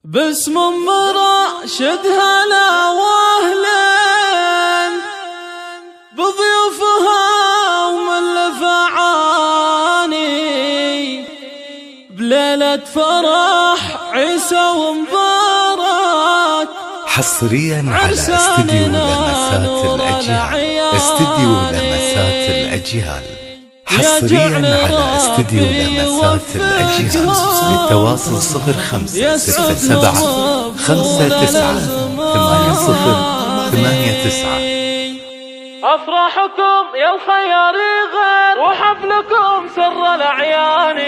باسم راشد هلا واهلا بضيوفها ومن لفعاني بليلة فرح عيسى ومبارك حصريا على استديو لمسات الأجيال. استديو لمسات الأجيال حصريا على استديو لمسات الأجيال. للتواصل 0567598089. أفراحكم يا الخيار غير وحفلكم سر الأعيان.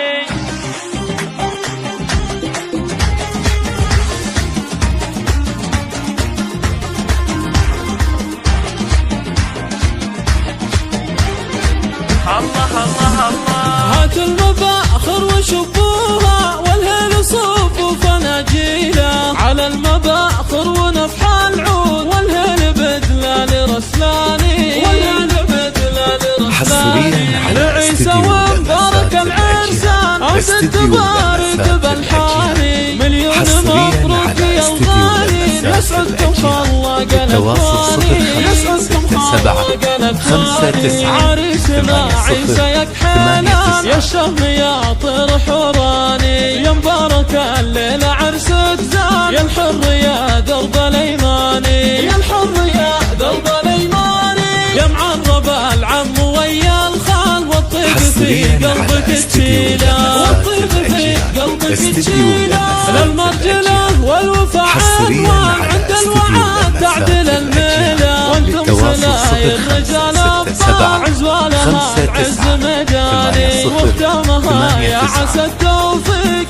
الله الله الله هات المباخر وشبوها والهيل صوف وفناجيله على المباخر ونفح العود والهيل بدلال رسلاني لعيسى ومبارك العرسان عودة تبارك بالحاني. مليون مبروك يا الغالي يسعدكم خلق الأكواني يسعدكم خلق الأكواني. عريسنا عيسى يكحلان يا الشهم يا طير حوراني يا مبارك الليلة عرسك زان يا الحر يا درب الأيماني يا الحر يا درب الأيماني يا معرب العم ويا الخال والطيب في قلبك تشيله والطيب في قلبك تشيله للمرجله والوفاء عنوان عند الوعاد تعدل الميله وانتم سلاير رجال ابطال عزوالها عز مجاني وختامها يا عسى التوفيق